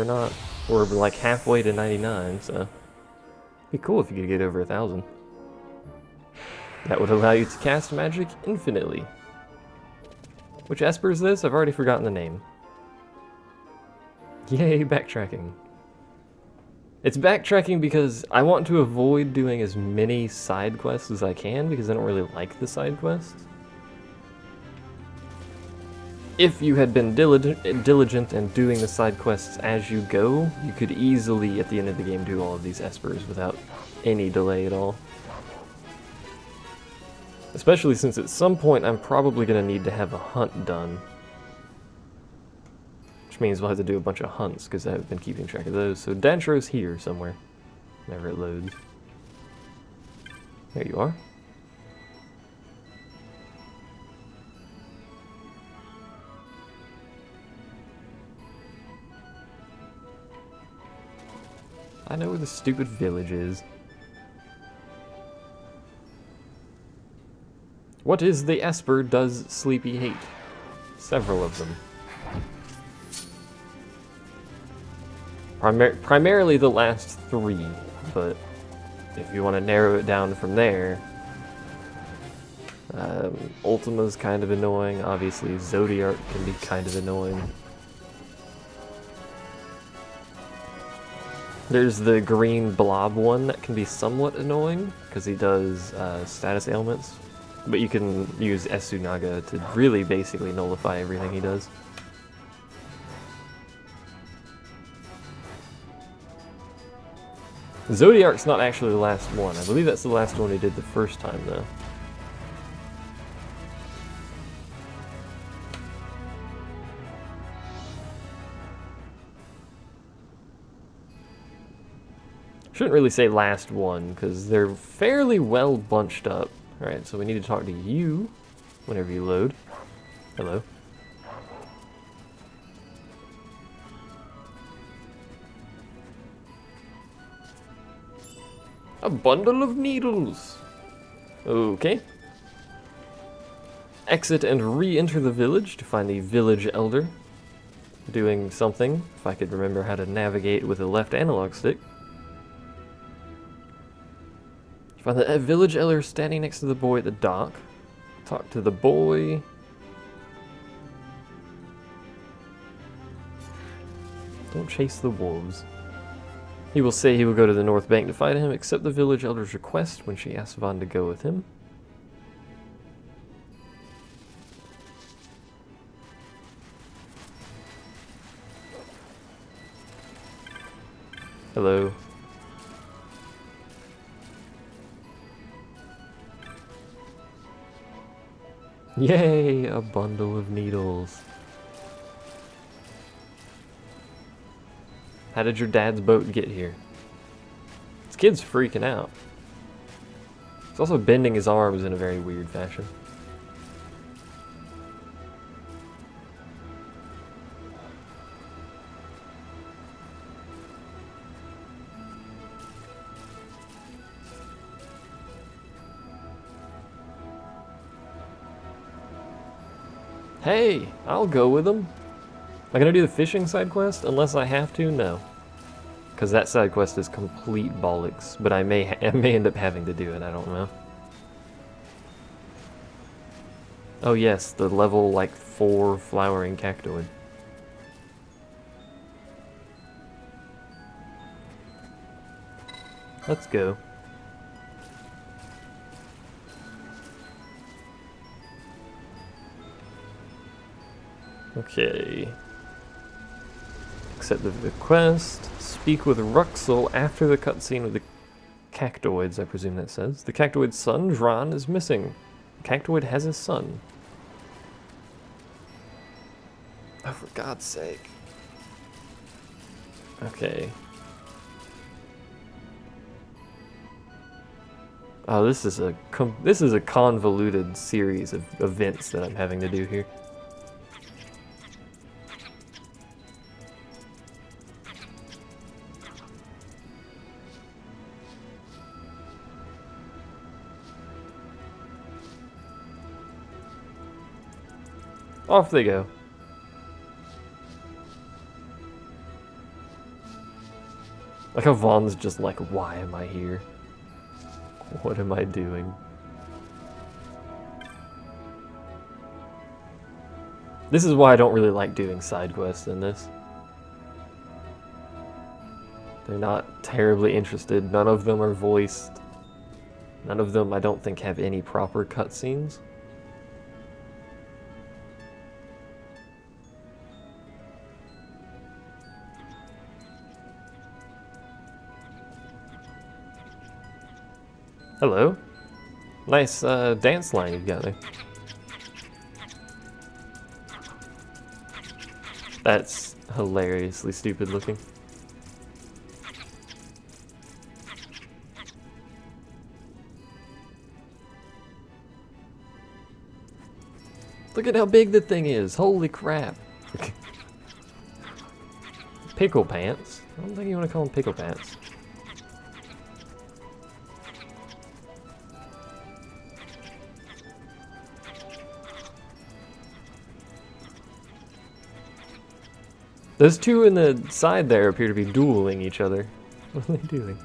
we're like halfway to 99, so it'd be cool if you could get over 1,000. That would allow you to cast magic infinitely. Which esper is this? I've already forgotten the name. Yay, backtracking. It's backtracking because I want to avoid doing as many side quests as I can because I don't really like the side quests. If you had been diligent and doing the side quests as you go, you could easily, at the end of the game, do all of these espers without any delay at all. Especially since at some point I'm probably going to need to have a hunt done. Which means we'll have to do a bunch of hunts, because I haven't been keeping track of those. So Dantro's here somewhere, whenever it loads. There you are. I know where the stupid village is. What is the esper does Sleepy hate? Several of them. Primarily the last 3, but if you want to narrow it down from there, Ultima's kind of annoying. Obviously, Zodiac can be kind of annoying. There's the green blob one that can be somewhat annoying, because he does status ailments. But you can use Esunaga to really basically nullify everything he does. Zodiac's not actually the last one. I believe that's the last one he did the first time, though. Shouldn't really say last one, because they're fairly well bunched up. Alright, so we need to talk to you whenever you load. Hello. A bundle of needles! Okay. Exit and re-enter the village to find the village elder doing something, if I could remember how to navigate with a left analog stick. Find the village elder standing next to the boy at the dock. Talk to the boy. Don't chase the wolves. He will say he will go to the north bank to fight him, accept the village elder's request when she asks Vaughn to go with him. Hello. Yay, a bundle of needles. How did your dad's boat get here? This kid's freaking out. He's also bending his arms in a very weird fashion. Hey, I'll go with them. Am I gonna do the fishing side quest? Unless I have to, no. Because that side quest is complete bollocks, but I may end up having to do it, I don't know. Oh yes, the level like 4 flowering cactoid. Let's go. Okay. Accept the request. Speak with Ruxel after the cutscene with the cactoids, I presume that says. The cactoid's son, Dran, is missing. The cactoid has a son. Oh, for God's sake. Okay. Oh, this is a convoluted series of events that I'm having to do here. Off they go. Like how Vaughn's just like, why am I here? What am I doing? This is why I don't really like doing side quests in this. They're not terribly interested. None of them are voiced. None of them, I don't think, have any proper cutscenes. Hello. Nice dance line you've got there. That's hilariously stupid looking. Look at how big the thing is. Holy crap. Pickle pants? I don't think you want to call them pickle pants. Those two in the side there appear to be dueling each other. What are they doing?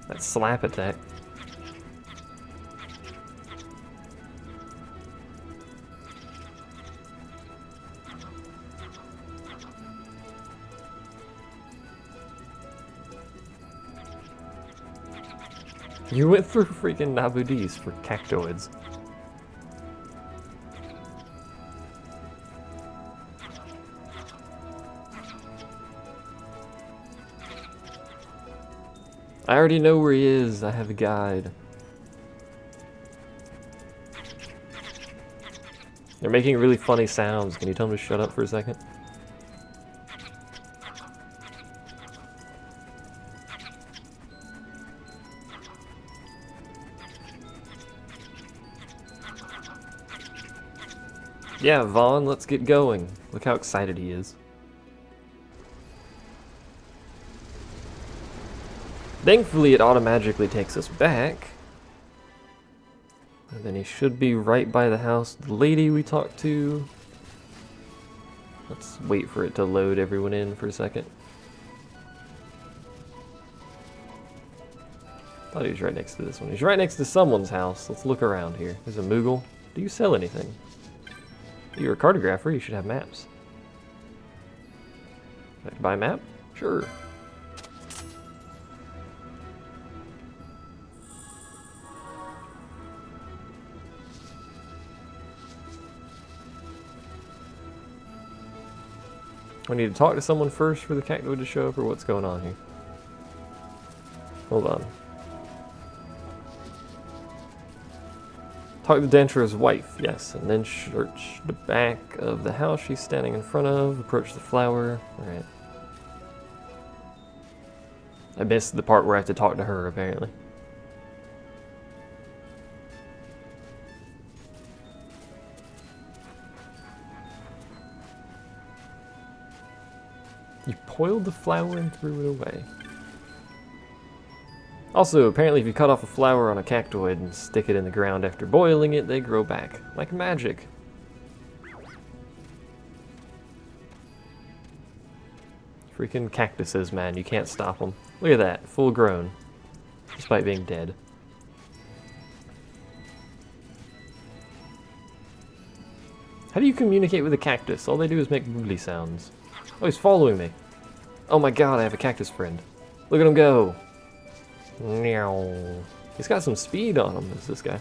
That slap attack. You went through freaking Nabudis for cactoids. I already know where he is. I have a guide. They're making really funny sounds. Can you tell them to shut up for a second? Yeah, Vaughn, let's get going. Look how excited he is. Thankfully, it automatically takes us back. And then he should be right by the house. The lady we talked to. Let's wait for it to load everyone in for a second. Thought he was right next to this one. He's right next to someone's house. Let's look around here. There's a Moogle. Do you sell anything? You're a cartographer. You should have maps. Like to buy a map? Sure. We need to talk to someone first for the cactoid to show up, or what's going on here? Hold on. Talk to Dentra's wife, yes, and then search the back of the house she's standing in front of, approach the flower. Alright. I missed the part where I have to talk to her, apparently. You boiled the flower and threw it away. Also, apparently if you cut off a flower on a cactoid and stick it in the ground after boiling it, they grow back. Like magic. Freaking cactuses, man. You can't stop them. Look at that. Full grown. Despite being dead. How do you communicate with a cactus? All they do is make boogly sounds. Oh, he's following me. Oh my god, I have a cactus friend. Look at him go. Meow. He's got some speed on him, is this guy.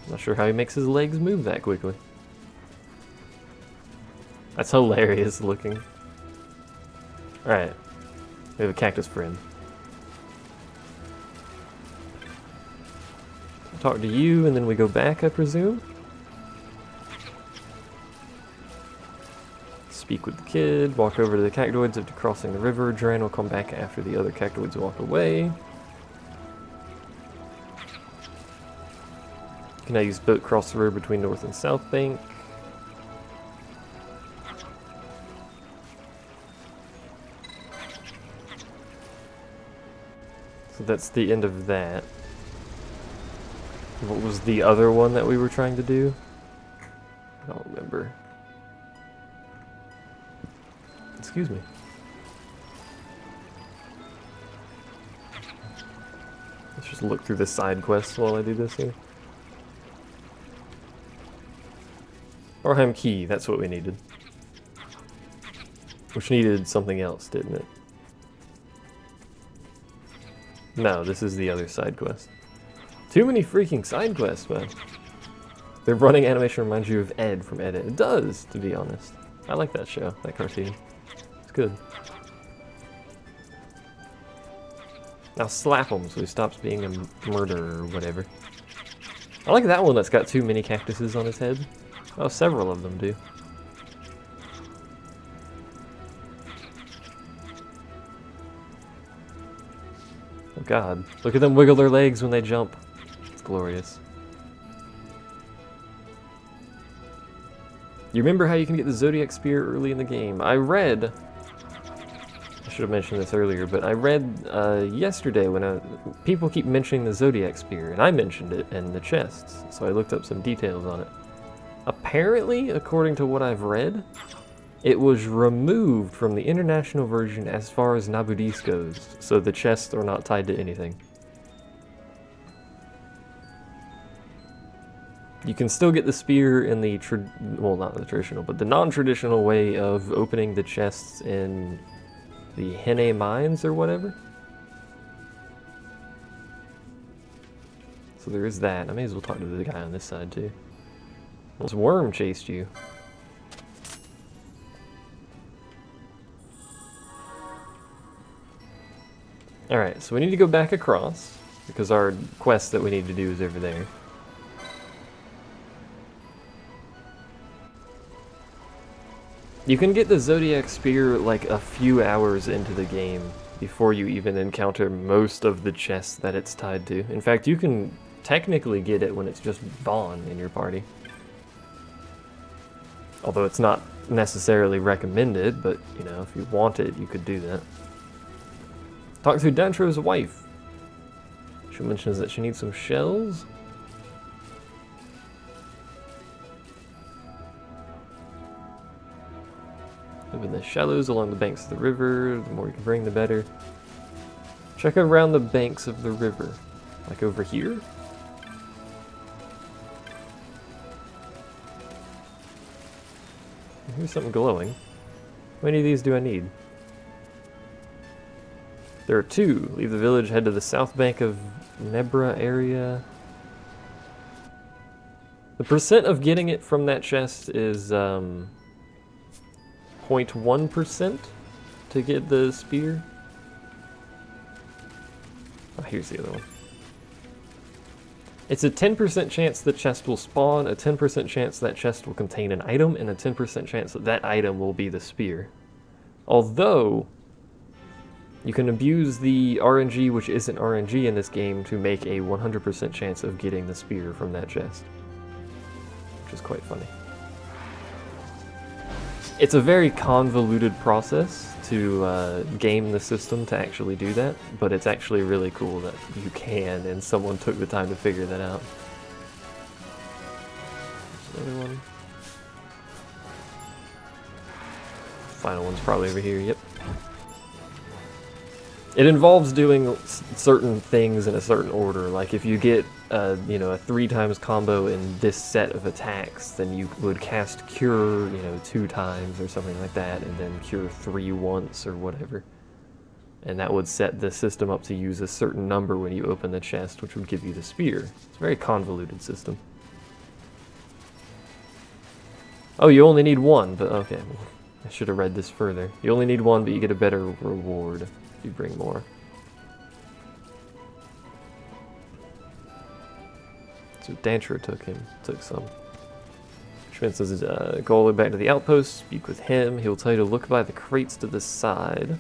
Not sure how he makes his legs move that quickly. That's hilarious looking. Alright. We have a cactus friend. Talk to you and then we go back, I presume? Speak with the kid, walk over to the cactoids after crossing the river. Duran will come back after the other cactoids walk away. You can now use boat cross the river between North and South Bank. So that's the end of that. What was the other one that we were trying to do? I don't remember. Excuse me. Let's just look through the side quests while I do this here. Orheim Key, that's what we needed. Which needed something else, didn't it? No, this is the other side quest. Too many freaking side quests, man. The running animation reminds you of Ed from Ed. It does, to be honest. I like that show, that cartoon. It's good. Now slap him so he stops being a murderer or whatever. I like that one that's got too many cactuses on his head. Oh, several of them do. Oh god, look at them wiggle their legs when they jump. It's glorious. You remember how you can get the Zodiac Spear early in the game? I read... I should have mentioned this earlier, but I read yesterday when people keep mentioning the Zodiac Spear, and I mentioned it in the chests, so I looked up some details on it. Apparently, according to what I've read, it was removed from the international version as far as Nabudis goes, so the chests are not tied to anything. You can still get the spear in the, well, not the traditional, but the non-traditional way of opening the chests in the Henne mines or whatever. So there is that. I may as well talk to the guy on this side too. This worm chased you. Alright, so we need to go back across, because our quest that we need to do is over there. You can get the Zodiac Spear like a few hours into the game before you even encounter most of the chests that it's tied to. In fact, you can technically get it when it's just Vaughn in your party. Although it's not necessarily recommended, but you know, if you want it, you could do that. Talk to Dantro's wife. She mentions that she needs some shells. Live in the shallows along the banks of the river. The more you can bring, the better. Check around the banks of the river. Like over here? Here's something glowing. How many of these do I need? There are 2. Leave the village, head to the south bank of Nebra area. The percent of getting it from that chest is 0.1% to get the spear. Oh, here's the other one. It's a 10% chance the chest will spawn, a 10% chance that chest will contain an item, and a 10% chance that that item will be the spear. Although, you can abuse the RNG, which isn't RNG in this game, to make a 100% chance of getting the spear from that chest. Which is quite funny. It's a very convoluted process to game the system to actually do that, but it's actually really cool that you can, and someone took the time to figure that out. Another one. Final one's probably over here, yep. It involves doing certain things in a certain order. Like if you get, you know, a 3x combo in this set of attacks, then you would cast Cure, you know, 2 times or something like that, and then Cure 3 once or whatever. And that would set the system up to use a certain number when you open the chest, which would give you the spear. It's a very convoluted system. Oh, you only need 1, but okay. I should have read this further. You only need 1, but you get a better reward. You bring more. So Dantro took some. Schmidt says, go all the way back to the outpost, speak with him. He'll tell you to look by the crates to the side.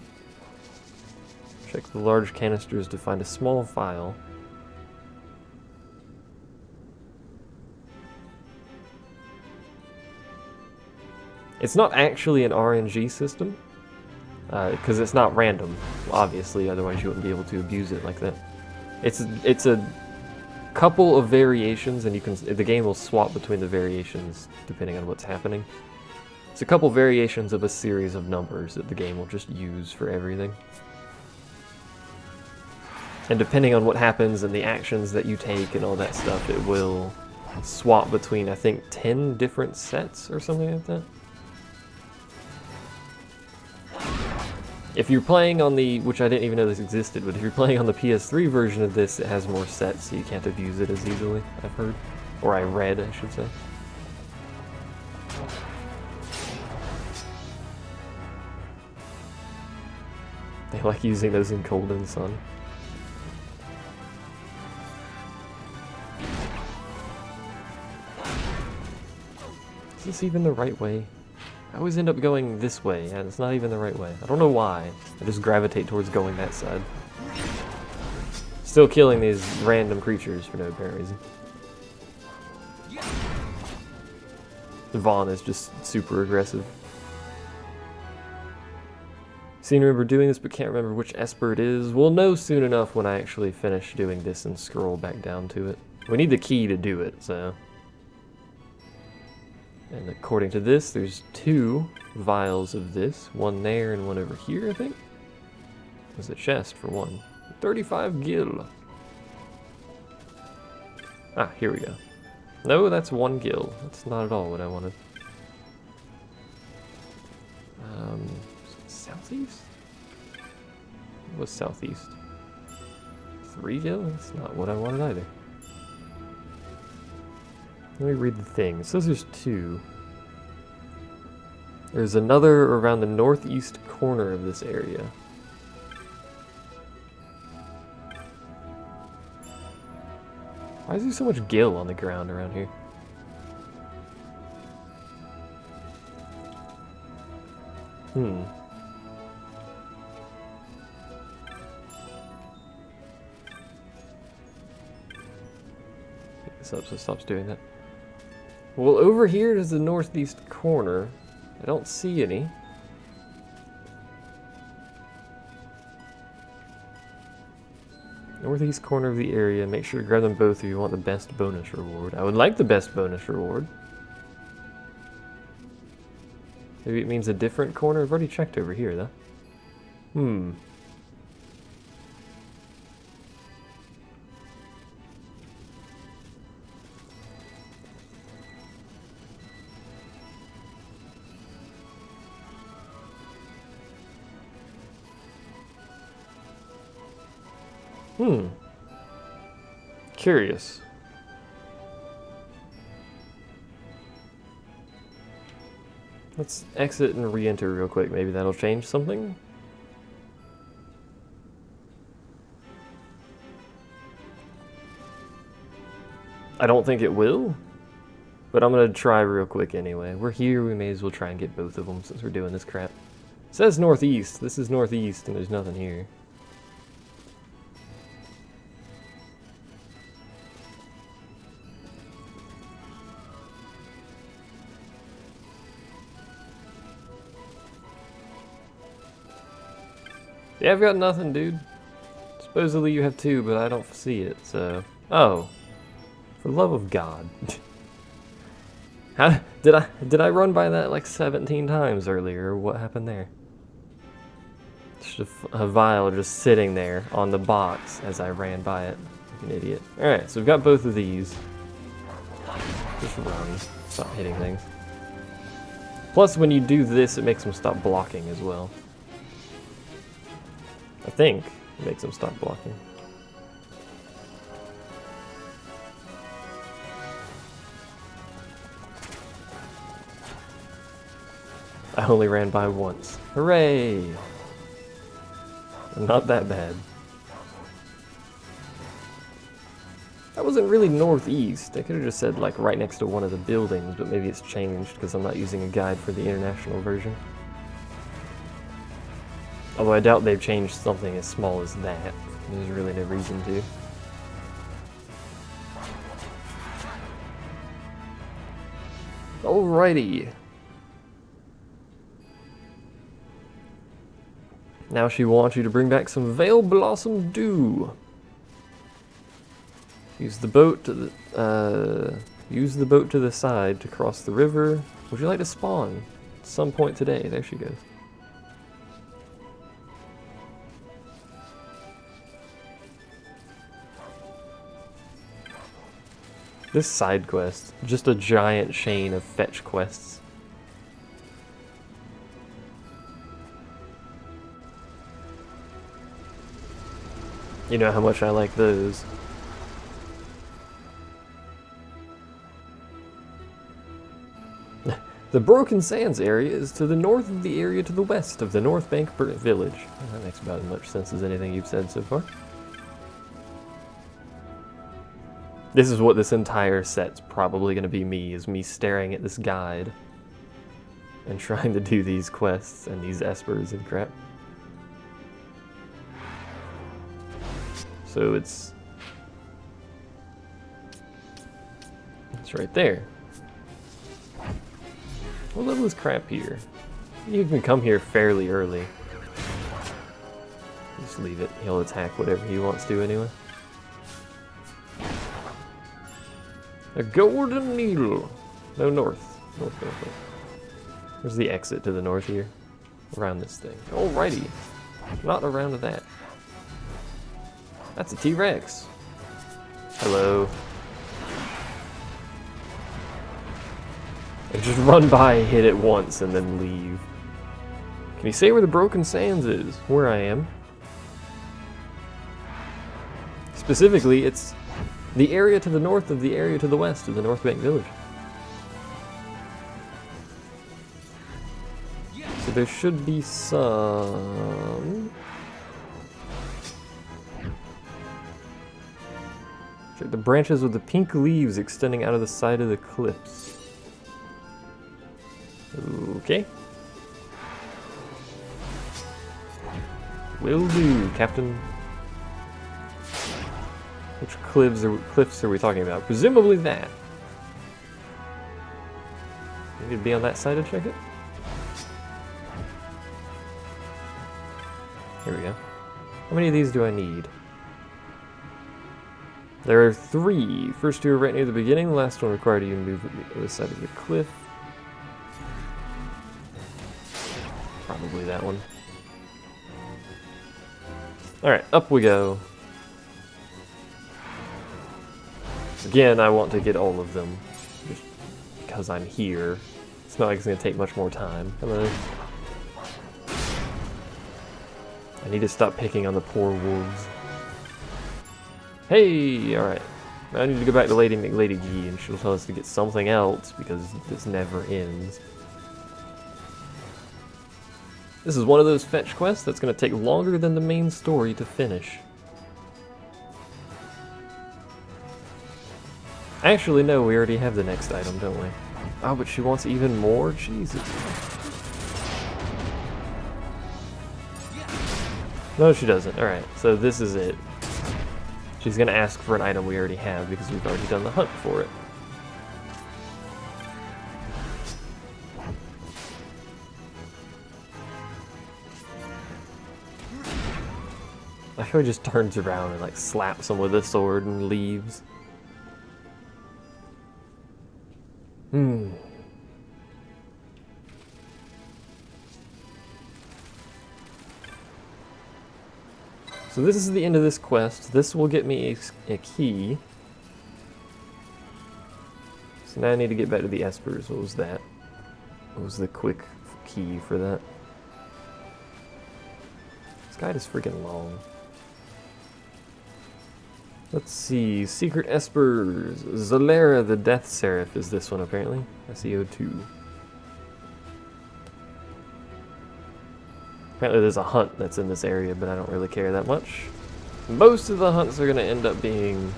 Check the large canisters to find a small vial. It's not actually an RNG system. Because it's not random, obviously, otherwise you wouldn't be able to abuse it like that. It's a couple of variations, and the game will swap between the variations depending on what's happening. It's a couple variations of a series of numbers that the game will just use for everything. And depending on what happens and the actions that you take and all that stuff, it will swap between, I think, 10 different sets or something like that. If you're playing on the, which I didn't even know this existed, but if you're playing on the PS3 version of this, it has more sets, so you can't abuse it as easily, I've heard. Or I read, I should say. They like using those in cold and sun. Is this even the right way? I always end up going this way, and it's not even the right way. I don't know why. I just gravitate towards going that side. Still killing these random creatures for no apparent reason. Vaughn is just super aggressive. Seem to remember doing this, but can't remember which esper it is. We'll know soon enough when I actually finish doing this and scroll back down to it. We need the key to do it, so... And according to this, there's 2 vials of this. One there and one over here, I think. There's a chest for one. 35 gil. Ah, here we go. No, that's 1 gil. That's not at all what I wanted. Southeast? What's southeast? 3 gil? That's not what I wanted either. Let me read the thing. It says there's 2. There's another around the northeast corner of this area. Why is there so much gil on the ground around here? Pick this up so it stops doing that. Well, over here is the northeast corner. I don't see any. Northeast corner of the area. Make sure to grab them both if you want the best bonus reward. I would like the best bonus reward. Maybe it means a different corner. I've already checked over here, though. Curious. Let's exit and re-enter real quick. Maybe that'll change something. I don't think it will, but I'm gonna try real quick anyway. We're here, we may as well try and get both of them since we're doing this crap. It says northeast. This is northeast and there's nothing here. Yeah, I've got nothing, dude. Supposedly you have 2, but I don't see it, so... Oh. For the love of God. How did I run by that like 17 times earlier, or what happened there? Just a vial just sitting there on the box as I ran by it. Like an idiot. Alright, so we've got both of these. Just run. Stop hitting things. Plus, when you do this, it makes them stop blocking as well. I think it makes them stop blocking. I only ran by once. Hooray! Not that bad. That wasn't really northeast. I could have just said like right next to one of the buildings, but maybe it's changed because I'm not using a guide for the international version. Although I doubt they've changed something as small as that. There's really no reason to. Alrighty. Now she wants you to bring back some Veil Blossom Dew. Use the boat to the side to cross the river. Would you like to spawn at some point today? There she goes. This side quest, just a giant chain of fetch quests. You know how much I like those. The Broken Sands area is to the north of the area to the west of the North Bank village. Well, that makes about as much sense as anything you've said so far. This is what this entire set's probably going to be is me staring at this guide and trying to do these quests and these espers and crap. So it's right there. What level is crap here? You can come here fairly early. Just leave it. He'll attack whatever he wants to anyway. A golden needle. No, north. North. Where's the exit to the north here? Around this thing. Alrighty. Not around that. That's a T-Rex. Hello. I just run by, hit it once, and then leave. Can you say where the Broken Sands is? Where I am? Specifically, it's the area to the north of the area to the west of the North Bank village. So there should be some... Check the branches with the pink leaves extending out of the side of the cliffs. Okay. Will do, Captain. Which cliffs are we talking about? Presumably that. Maybe it'd be on that side to check it? Here we go. How many of these do I need? There are 3. First 2 are right near the beginning. The last one required you to move to the other side of the cliff. Probably that one. Alright, up we go. Again, I want to get all of them. Just because I'm here. It's not like it's going to take much more time. Hello. I need to stop picking on the poor wolves. Hey! Alright. I need to go back to Lady McLady and she'll tell us to get something else because this never ends. This is one of those fetch quests that's going to take longer than the main story to finish. Actually, no, we already have the next item, don't we? Oh, but she wants even more? Jesus. No, she doesn't. Alright, so this is it. She's going to ask for an item we already have because we've already done the hunt for it. I feel he just turns around and like slaps him with a sword and leaves. So this is the end of this quest. This will get me a key. So now I need to get back to the espers. What was that? What was the quick key for that? This guide is freaking long. Let's see. Secret espers. Zolera the Death Seraph is this one apparently. SEO2. Apparently there's a hunt that's in this area, but I don't really care that much. Most of the hunts are going to end up being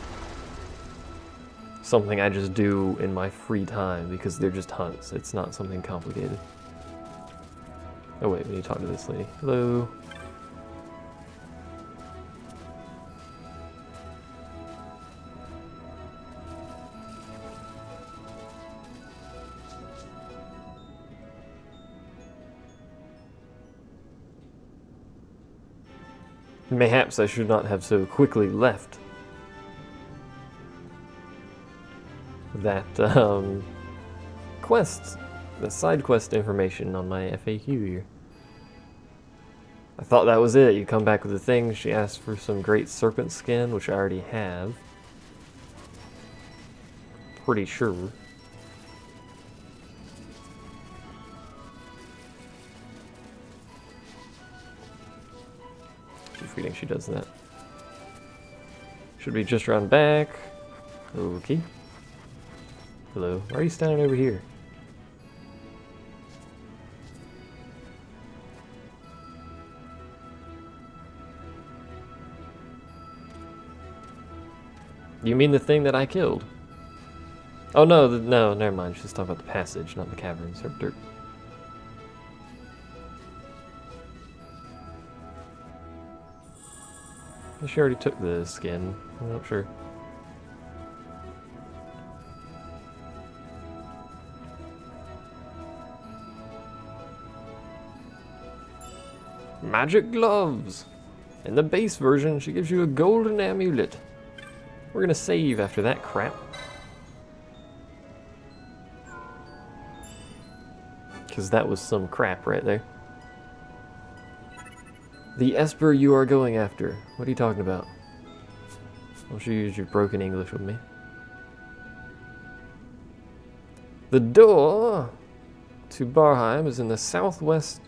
something I just do in my free time because they're just hunts. It's not something complicated. Oh wait, we need to talk to this lady. Hello. Mayhaps I should not have so quickly left that quest, the side quest information on my FAQ here. I thought that was it. You come back with the thing. She asked for some great serpent skin, which I already have. pretty sure. Keep forgetting she does that. Should be just around back. Okay. Hello. Why are you standing over here? You mean the thing that I killed? Oh no, no, never mind. She's talking about the passage, not the caverns or dirt. She already took the skin. I'm not sure. Magic gloves! In the base version, she gives you a golden amulet. We're gonna save after that crap. Because that was some crap right there. The esper you are going after. What are you talking about? Don't you use your broken English with me. The door to Barheim is in the southwest,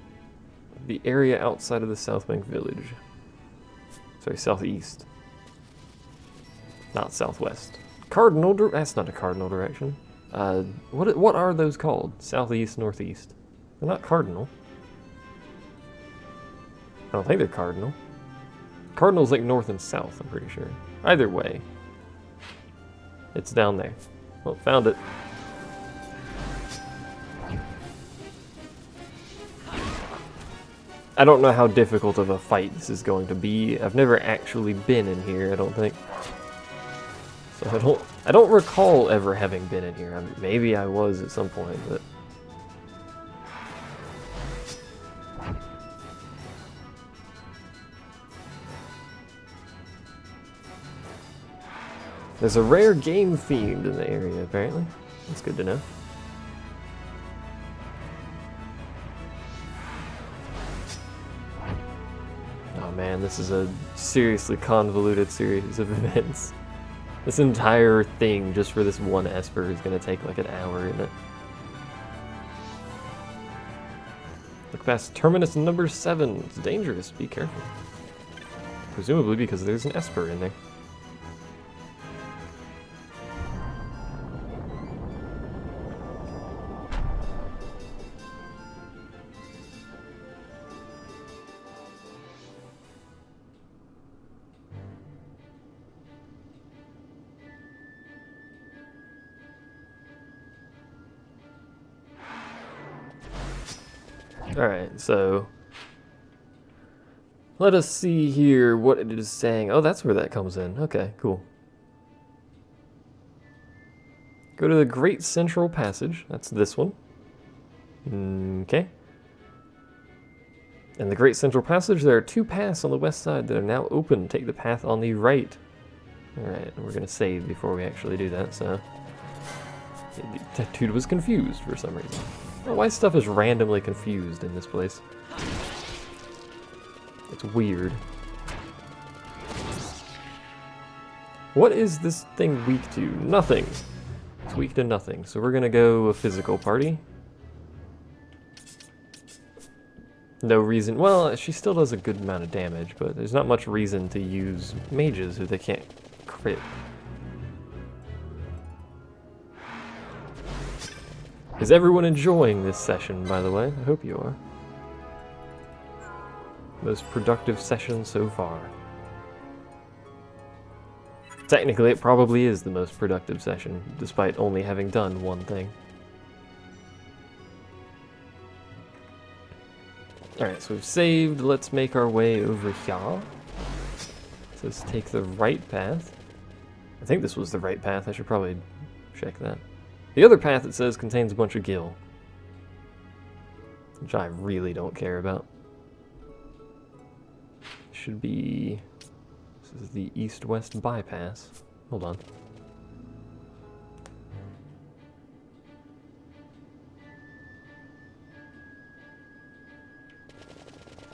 the area outside of the Southbank village. Sorry, southeast. Not southwest. That's not a cardinal direction. What are those called? Southeast, northeast. They're not cardinal. I don't think they're cardinal. Cardinal's like north and south, I'm pretty sure. Either way. It's down there. Well, found it. I don't know how difficult of a fight this is going to be. I've never actually been in here, I don't think. So I don't recall ever having been in here. Maybe I was at some point, but there's a rare game fiend in the area, apparently. That's good to know. Oh man, this is a seriously convoluted series of events. This entire thing, just for this one esper, is going to take like an hour, isn't it? Look past terminus number 7. It's dangerous. Be careful. Presumably because there's an esper in there. Alright, so let us see here what it is saying. Oh, that's where that comes in. Okay, cool. Go to the Great Central Passage. That's this one. Okay. In the Great Central Passage, there are 2 paths on the west side that are now open. Take the path on the right. Alright, we're going to save before we actually do that, so that dude was confused for some reason. Oh, why stuff is randomly confused in this place? It's weird. What is this thing weak to? Nothing. It's weak to nothing. So we're gonna go a physical party. No reason. Well, she still does a good amount of damage, but there's not much reason to use mages if they can't crit. Is everyone enjoying this session, by the way? I hope you are. Most productive session so far. Technically, it probably is the most productive session, despite only having done one thing. Alright, so we've saved. Let's make our way over here. So let's take the right path. I think this was the right path. I should probably check that. The other path, it says, contains a bunch of gil, which I really don't care about. Should be... This is the east-west bypass. Hold on.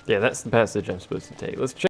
Yeah, that's the passage I'm supposed to take. Let's check.